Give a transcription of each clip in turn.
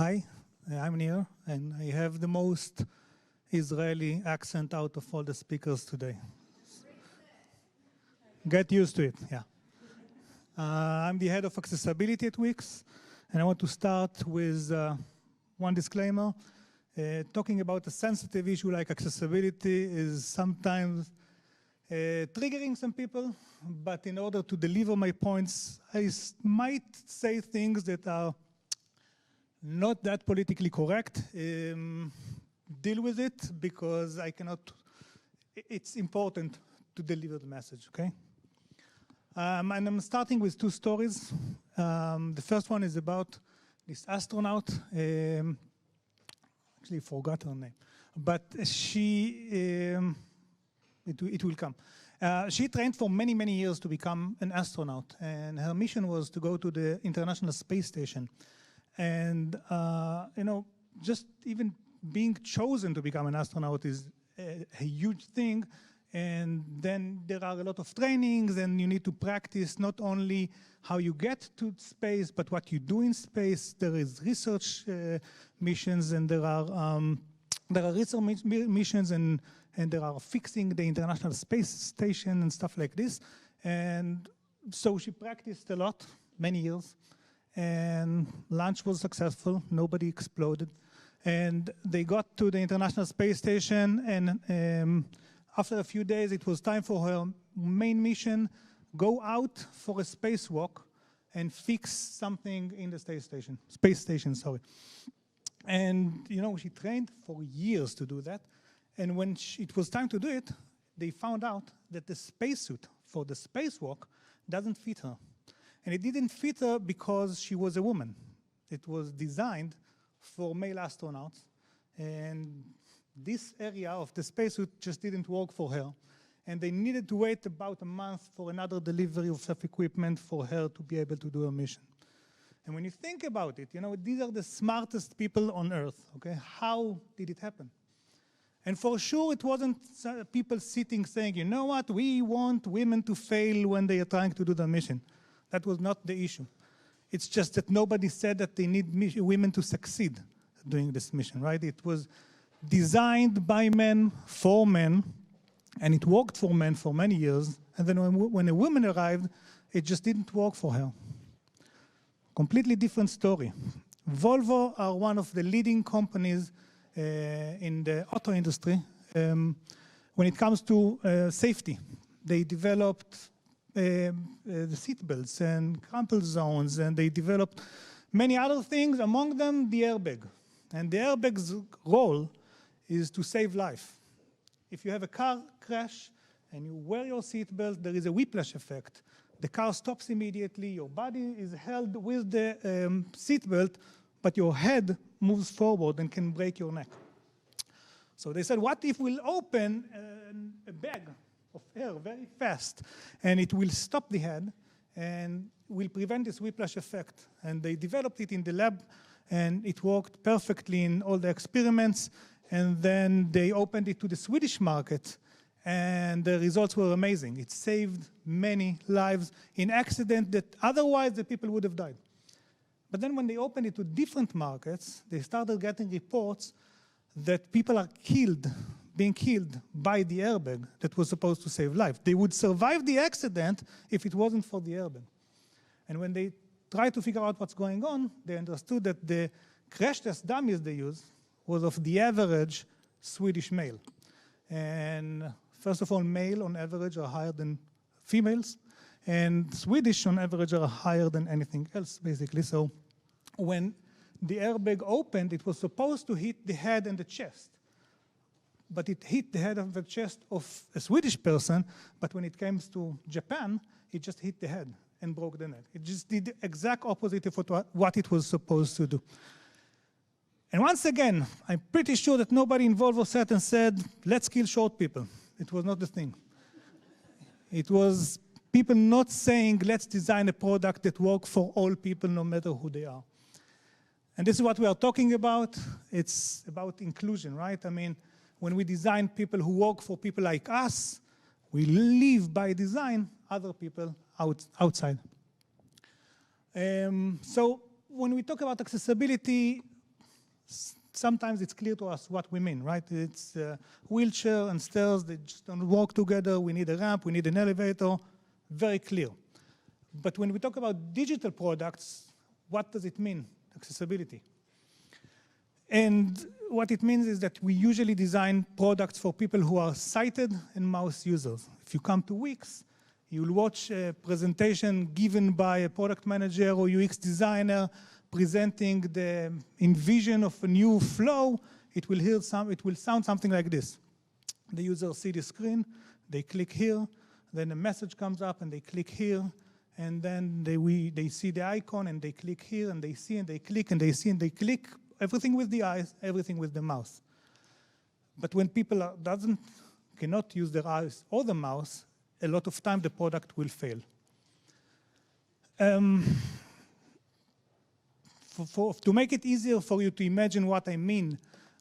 Hi, I'm Nir, and I have the most Israeli accent out of all the speakers today. Get used to it, yeah. I'm the head of accessibility at Wix, and I want to start with one disclaimer. Talking about a sensitive issue like accessibility is sometimes triggering some people, but in order to deliver my points, I might say things that are not that politically correct. Deal with it because I cannot, it's important to deliver the message, okay? And I'm starting with two stories. The first one is about this astronaut. Actually forgot her name, but she, it will come. She trained for many, many years to become an astronaut, and her mission was to go to the International Space Station. And, you know, just even being chosen to become an astronaut is a huge thing. And then there are a lot of trainings, and you need to practice not only how you get to space, but what you do in space. There is research missions, and there are research missions, and there are fixing the International Space Station and stuff like this. And so she practiced a lot, many years. And launch was successful, nobody exploded. And they got to the International Space Station, and after a few days, it was time for her main mission, go out for a spacewalk and fix something in the space station, sorry. And, you know, she trained for years to do that. And when it was time to do it, they found out that the spacesuit for the spacewalk doesn't fit her. And it didn't fit her because she was a woman. It was designed for male astronauts. And this area of the spacesuit just didn't work for her. And they needed to wait about a month for another delivery of equipment for her to be able to do her mission. And when you think about it, you know, these are the smartest people on Earth, okay? How did it happen? And for sure, it wasn't people sitting saying, you know what, we want women to fail when they are trying to do their mission. That was not the issue. It's just that nobody said that they need women to succeed doing this mission, right? It was designed by men for men, and it worked for men for many years. And then when a woman arrived, it just didn't work for her. Completely different story. Volvo are one of the leading companies in the auto industry when it comes to safety. They developed the seat belts and crumple zones, and they developed many other things, among them the airbag. And the airbag's role is to save life. If you have a car crash and you wear your seat belt, there is a whiplash effect. The car stops immediately, your body is held with the seat belt, but your head moves forward and can break your neck. So they said, what if we'll open a bag of air very fast, and it will stop the head and will prevent this whiplash effect? And they developed it in the lab, and it worked perfectly in all the experiments. And then they opened it to the Swedish market, and the results were amazing. It saved many lives in accidents that otherwise the people would have died. But then when they opened it to different markets, they started getting reports that people are being killed by the airbag that was supposed to save life. They would survive the accident if it wasn't for the airbag. And when they tried to figure out what's going on, they understood that the crash test dummies they used was of the average Swedish male. And first of all, male on average are higher than females, and Swedish on average are higher than anything else, basically. So when the airbag opened, it was supposed to hit the head and the chest. But it hit the head and the chest of a Swedish person, but when it came to Japan, it just hit the head and broke the neck. It just did the exact opposite of what it was supposed to do. And once again, I'm pretty sure that nobody in Volvo sat and said, let's kill short people. It was not the thing. It was people not saying, let's design a product that works for all people, no matter who they are. And this is what we are talking about. It's about inclusion, right? I mean, when we design people who work for people like us, we leave by design other people outside. So when we talk about accessibility, Sometimes it's clear to us what we mean, right? It's wheelchair and stairs, they just don't work together. We need a ramp, we need an elevator, very clear. But when we talk about digital products, what does it mean, accessibility? And what it means is that we usually design products for people who are sighted and mouse users. If you come to Wix, you'll watch a presentation given by a product manager or UX designer presenting the envision of a new flow. It will sound something like this. The user sees the screen, they click here, then a message comes up and they click here, and then they see the icon and they click here and they see and they click and they see and they click. Everything with the eyes, everything with the mouse. But when people cannot use their eyes or the mouse, a lot of time the product will fail. To make it easier for you to imagine what I mean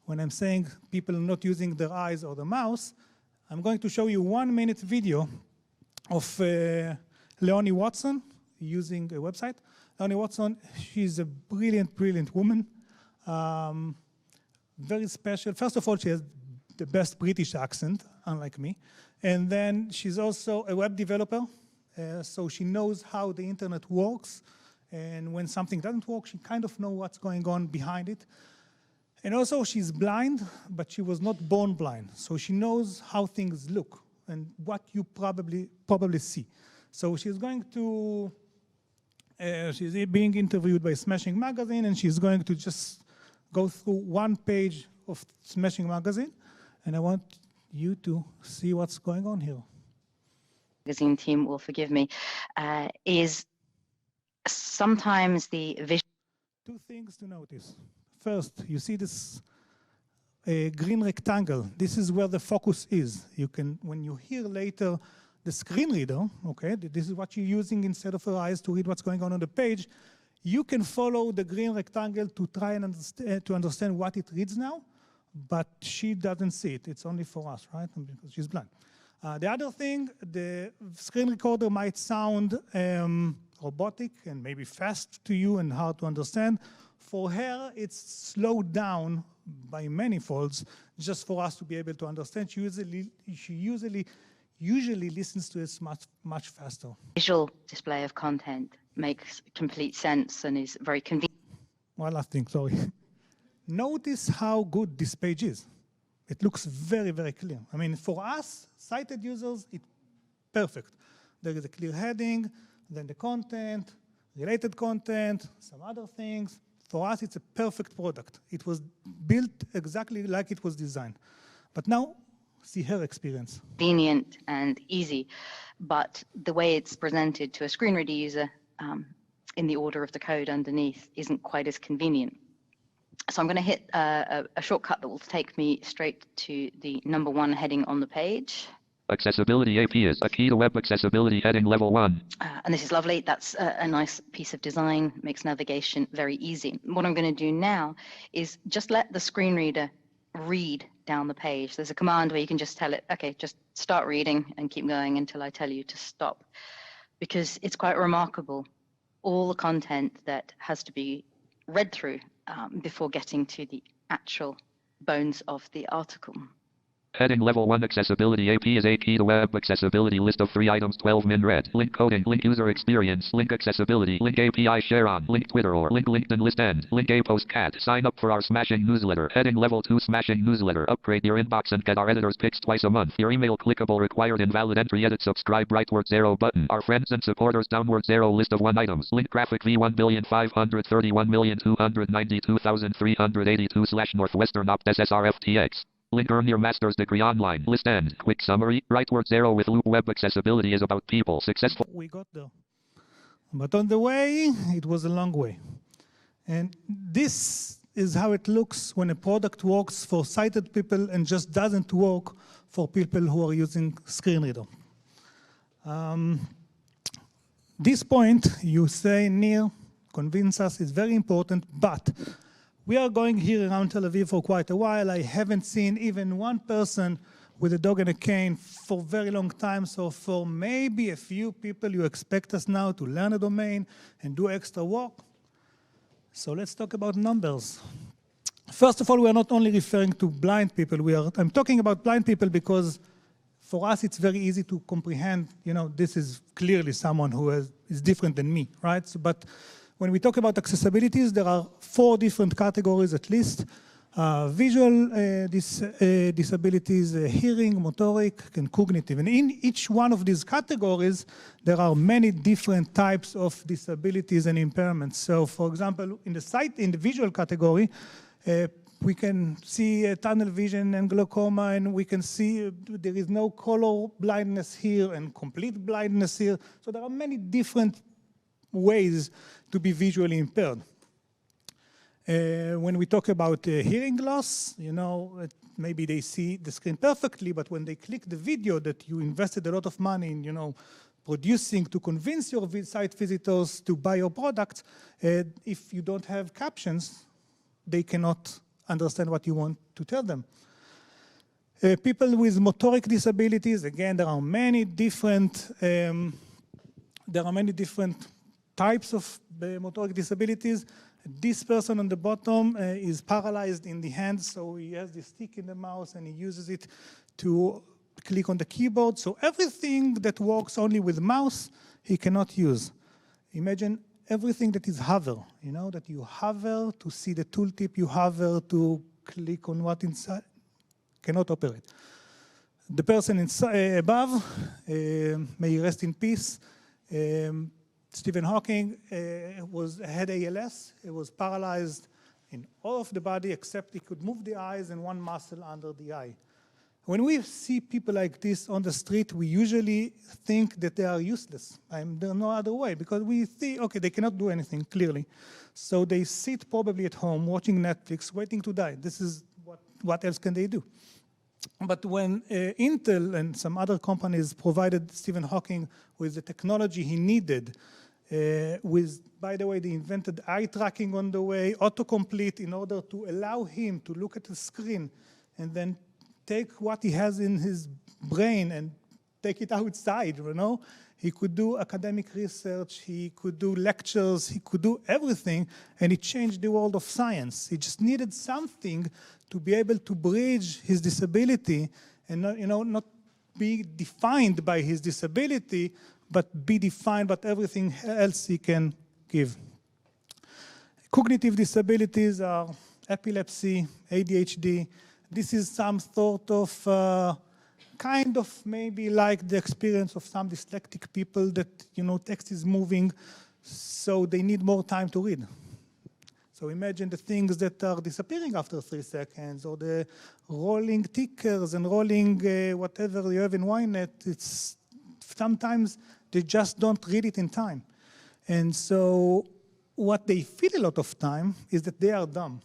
when I'm saying people not using their eyes or the mouse, I'm going to show you 1-minute video of Leonie Watson using a website. Leonie Watson, she's a brilliant, brilliant woman. Very special. First of all, she has the best British accent, unlike me. And then she's also a web developer, so she knows how the internet works. And when something doesn't work, she kind of knows what's going on behind it. And also, she's blind, but she was not born blind. So she knows how things look and what you probably see. So she's going to, she's being interviewed by Smashing Magazine, and she's going to just go through one page of Smashing Magazine, and I want you to see what's going on here. Magazine team will forgive me, is sometimes the vision. Two things to notice. First, you see this green rectangle. This is where the focus is. You can, when you hear later the screen reader, okay, this is what you're using instead of your eyes to read what's going on the page, you can follow the green rectangle to try and understand what it reads now, but she doesn't see it. It's only for us, right? Because she's blind. The other thing, the screen recorder might sound robotic and maybe fast to you and hard to understand. For her, it's slowed down by many folds just for us to be able to understand. She usually listens to it much faster. Visual display of content makes complete sense and is very convenient. One last thing, sorry. Notice how good this page is. It looks very, very clear. I mean, for us, sighted users, it's perfect. There is a clear heading, then the content, related content, some other things. For us, it's a perfect product. It was built exactly like it was designed. But now, see her experience. Convenient and easy, but the way it's presented to a screen reader user in the order of the code underneath isn't quite as convenient. So I'm going to hit a shortcut that will take me straight to the #1 heading on the page. Accessibility AP is a key to web accessibility heading level 1. And this is lovely. That's a nice piece of design, makes navigation very easy. What I'm going to do now is just let the screen reader read down the page. There's a command where you can just tell it, okay, just start reading and keep going until I tell you to stop. Because it's quite remarkable, all the content that has to be read through before getting to the actual bones of the article. Heading level 1 accessibility AP is a key to web accessibility list of 3 items 12 min red. Link coding, link user experience, link accessibility, link API share on, link Twitter or link LinkedIn list end, link a post cat. Sign up for our Smashing newsletter. Heading level 2 Smashing newsletter. Upgrade your inbox and get our editor's picks twice a month. Your email clickable required invalid entry edit subscribe rightward 0 button. Our friends and supporters downward 0 list of 1 items. Link graphic V1,531,292,382 / Northwestern Opt SSRFTX. Link earn your master's degree online. List end. Quick summary. Rightward 0 with loop web accessibility is about people successful. We got there. But on the way, it was a long way. And this is how it looks when a product works for sighted people and just doesn't work for people who are using screen reader. This point, you say, Nir, convince us, is very important, but we are going here around Tel Aviv for quite a while. I haven't seen even one person with a dog and a cane for a very long time. So for maybe a few people, you expect us now to learn a domain and do extra work. So let's talk about numbers. First of all, we are not only referring to blind people. I'm talking about blind people because for us, it's very easy to comprehend, this is clearly someone who is different than me, right? But when we talk about accessibilities, there are 4 different categories at least. Visual disabilities, hearing, motoric, and cognitive. And in each one of these categories, there are many different types of disabilities and impairments. So for example, in the visual category, we can see tunnel vision and glaucoma, and we can see there is no color blindness here and complete blindness here. So there are many different ways to be visually impaired. When we talk about hearing loss, maybe they see the screen perfectly, but when they click the video that you invested a lot of money in, producing to convince your site visitors to buy your products, if you don't have captions, they cannot understand what you want to tell them. People with motoric disabilities, again, there are many different types of motoric disabilities. This person on the bottom is paralyzed in the hands, so he has this stick in the mouse and he uses it to click on the keyboard. So everything that works only with mouse, he cannot use. Imagine everything that is hover, that you hover to see the tooltip, you hover to click on what inside, cannot operate. The person above, may he rest in peace, Stephen Hawking had ALS. He was paralyzed in all of the body except he could move the eyes and one muscle under the eye. When we see people like this on the street, we usually think that they are useless. There's no other way, because we see, okay, they cannot do anything, clearly. So they sit probably at home watching Netflix, waiting to die. This is what else can they do? But when Intel and some other companies provided Stephen Hawking with the technology he needed, by the way, they invented eye tracking on the way, autocomplete, in order to allow him to look at the screen and then take what he has in his brain and take it outside, He could do academic research, he could do lectures, he could do everything, and it changed the world of science. He just needed something to be able to bridge his disability and not be defined by his disability, but be defined by everything else he can give. Cognitive disabilities are epilepsy, ADHD. This is some sort of kind of maybe like the experience of some dyslexic people that, text is moving, so they need more time to read. So imagine the things that are disappearing after 3 seconds, or the rolling tickers and rolling whatever you have in Ynet. It's sometimes they just don't read it in time. And so what they feel a lot of time is that they are dumb.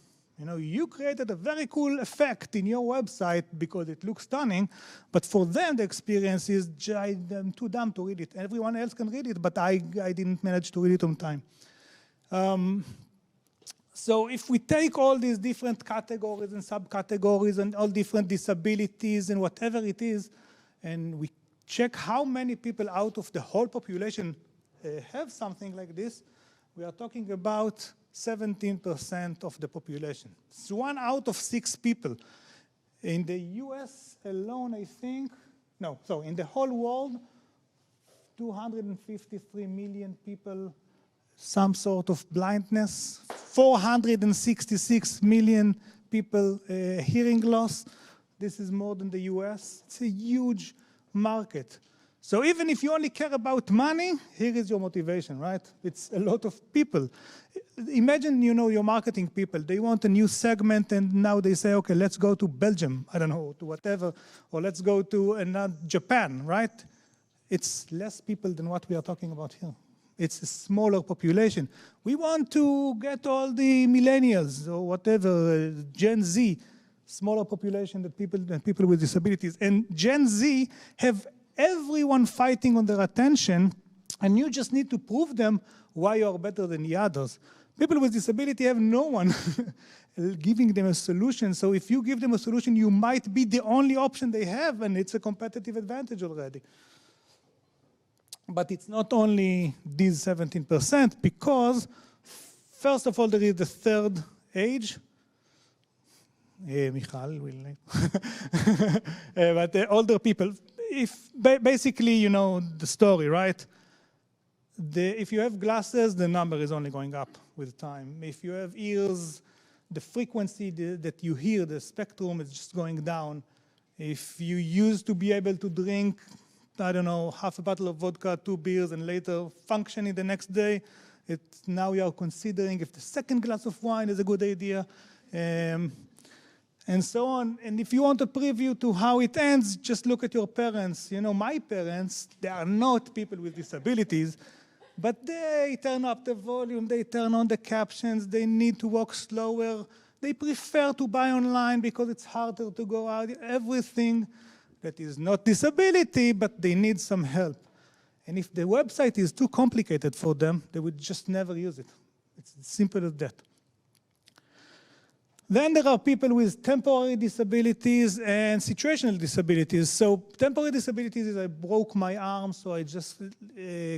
You created a very cool effect in your website because it looks stunning, but for them, the experience is, I'm too dumb to read it. Everyone else can read it, but I didn't manage to read it on time. So if we take all these different categories and subcategories and all different disabilities and whatever it is, and we check how many people out of the whole population have something like this, we are talking about 17% of the population. It's 1 out of 6 people. In the US alone, I think, in the whole world, 253 million people, some sort of blindness, 466 million people hearing loss. This is more than the US. It's a huge market. So even if you only care about money, here is your motivation, right? It's a lot of people. Imagine, your marketing people. They want a new segment, and now they say, okay, let's go to Belgium, I don't know, to whatever, or let's go to Japan, right? It's less people than what we are talking about here. It's a smaller population. We want to get all the millennials or whatever, Gen Z, smaller population than people with disabilities. And Gen Z have everyone fighting on their attention, and you just need to prove them why you are better than the others. People with disability have no one giving them a solution. So if you give them a solution, you might be the only option they have, and it's a competitive advantage already. But it's not only these 17%, because first of all, there is the third age. Michal will, but older people, if basically you know the story, right? If you have glasses, the number is only going up with time. If you have ears, the frequency that you hear, the spectrum is just going down. If you used to be able to drink, I don't know, half a bottle of vodka, 2 beers, and later functioning the next day, now you are considering if the second glass of wine is a good idea, and so on. And if you want a preview to how it ends, just look at your parents. You know, my parents, they are not people with disabilities, but they turn up the volume, they turn on the captions, they need to walk slower, they prefer to buy online because it's harder to go out, everything that is not disability, but they need some help. And if the website is too complicated for them, they would just never use it. It's as simple as that. Then there are people with temporary disabilities and situational disabilities. So temporary disabilities is I broke my arm, so I just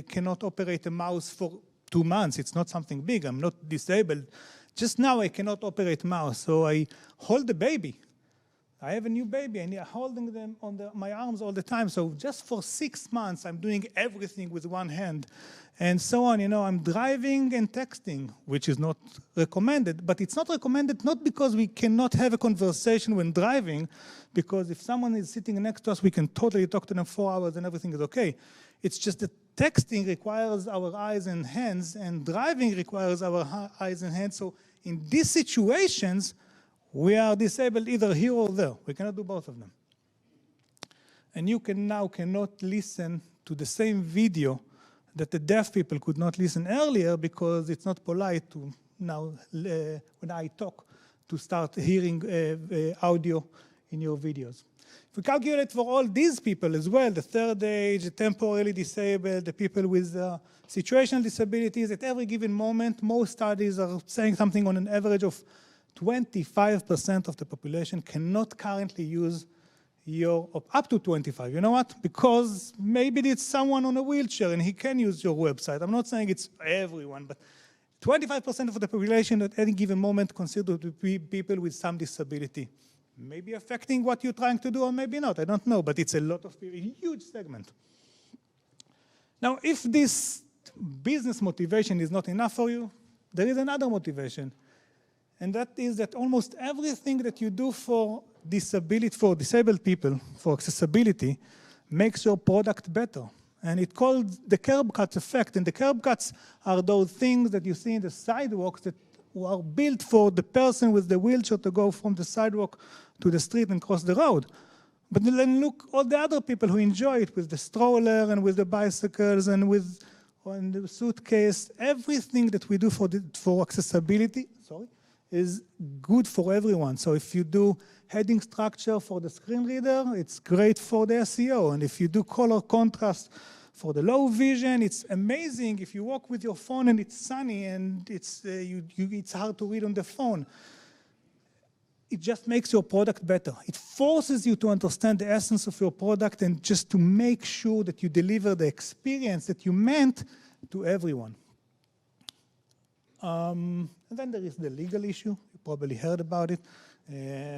cannot operate a mouse for 2 months. It's not something big. I'm not disabled. Just now I cannot operate mouse, so I hold the baby. I have a new baby, and I'm holding them on my arms all the time. So just for 6 months, I'm doing everything with one hand, and so on. You know, I'm driving and texting, which is not recommended. But it's not recommended not because we cannot have a conversation when driving, because if someone is sitting next to us, we can totally talk to them 4 hours and everything is okay. It's just that texting requires our eyes and hands, and driving requires our eyes and hands. So in these situations, we are disabled either here or there. We cannot do both of them. And you cannot listen to the same video that the deaf people could not listen earlier because it's not polite to now, when I talk, to start hearing audio in your videos. If we calculate for all these people as well, the third age, the temporarily disabled, the people with situational disabilities, at every given moment, most studies are saying something on an average of 25% of the population cannot currently use up to 25. You know what? Because maybe it's someone on a wheelchair and he can use your website. I'm not saying it's everyone, but 25% of the population at any given moment considered to be people with some disability. Maybe affecting what you're trying to do or maybe not, I don't know, but it's a lot of people, a huge segment. Now, if this business motivation is not enough for you, there is another motivation. And that is that almost everything that you do for disabled people, for accessibility, makes your product better. And it's called the curb cuts effect. And the curb cuts are those things that you see in the sidewalks that are built for the person with the wheelchair to go from the sidewalk to the street and cross the road. But then look all the other people who enjoy it with the stroller and with the bicycles and with the suitcase. Everything that we do for accessibility, is good for everyone. So if you do heading structure for the screen reader, it's great for the SEO. And if you do color contrast for the low vision, it's amazing. If you walk with your phone and it's sunny and it's hard to read on the phone, it just makes your product better. It forces you to understand the essence of your product and just to make sure that you deliver the experience that you meant to everyone. And then there is the legal issue. You probably heard about it.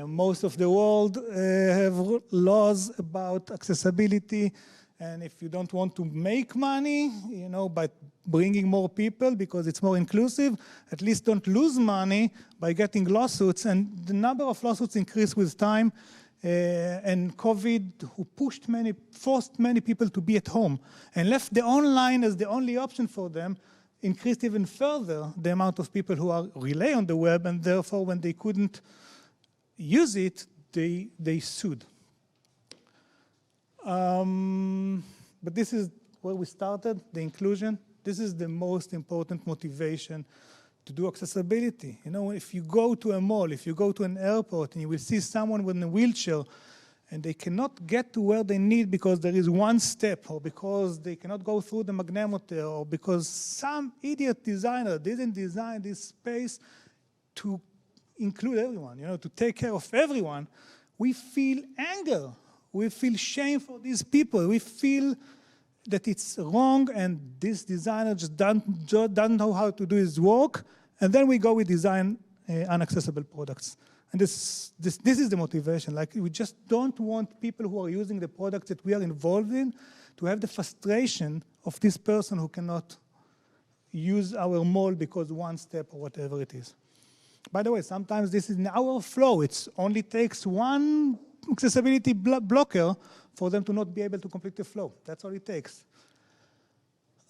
Most of the world have laws about accessibility. And if you don't want to make money, you know, by bringing more people because it's more inclusive, at least don't lose money by getting lawsuits. And the number of lawsuits increased with time. And COVID, who forced many people to be at home and left the online as the only option for them, increased even further the amount of people who rely on the web, and therefore when they couldn't use it, they sued. But this is where we started, the inclusion. This is the most important motivation to do accessibility. You know, if you go to a mall, if you go to an airport, and you will see someone with a wheelchair, and they cannot get to where they need because there is one step, or because they cannot go through the magnemometer, or because some idiot designer didn't design this space to include everyone, you know, to take care of everyone, we feel anger. We feel shame for these people. We feel that it's wrong and this designer just doesn't know how to do his work. And then we go with design unaccessible products. And this is the motivation. Like, we just don't want people who are using the products that we are involved in to have the frustration of this person who cannot use our mall because one step or whatever it is. By the way, sometimes this is in our flow. It only takes one accessibility blocker for them to not be able to complete the flow. That's all it takes.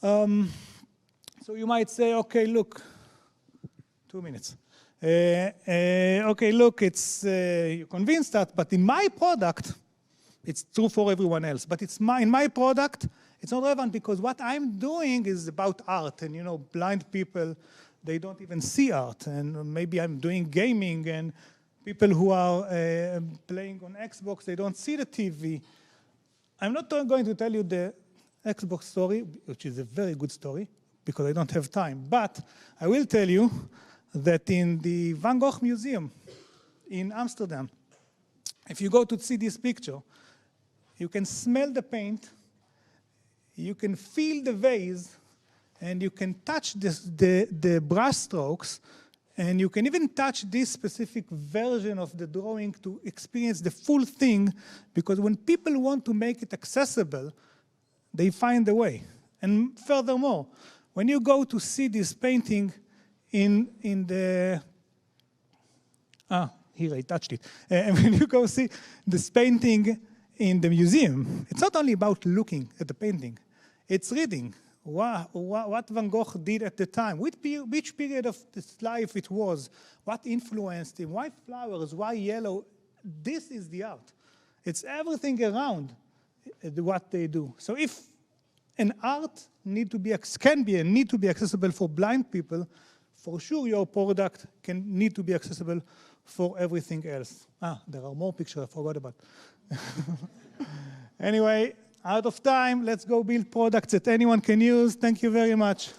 So you might say, okay, look, 2 minutes. Okay, look, it's you're convinced that, but in my product, it's true for everyone else. But in my product, it's not relevant because what I'm doing is about art. And, you know, blind people, they don't even see art. And maybe I'm doing gaming, and people who are playing on Xbox, they don't see the TV. I'm not going to tell you the Xbox story, which is a very good story, because I don't have time. But I will tell you that in the Van Gogh Museum in Amsterdam, if you go to see this picture, you can smell the paint, you can feel the vase, and you can touch the brush strokes, and you can even touch this specific version of the drawing to experience the full thing, because when people want to make it accessible, they find a way. And furthermore, when you go to see this painting in the, here I touched it. When you go see this painting in the museum, it's not only about looking at the painting, it's reading what Van Gogh did at the time, which period of his life it was, what influenced him, why flowers, why yellow. This is the art. It's everything around what they do. So if an art need to be accessible for blind people, for sure your product need to be accessible for everything else. There are more pictures I forgot about. Anyway, out of time, let's go build products that anyone can use. Thank you very much.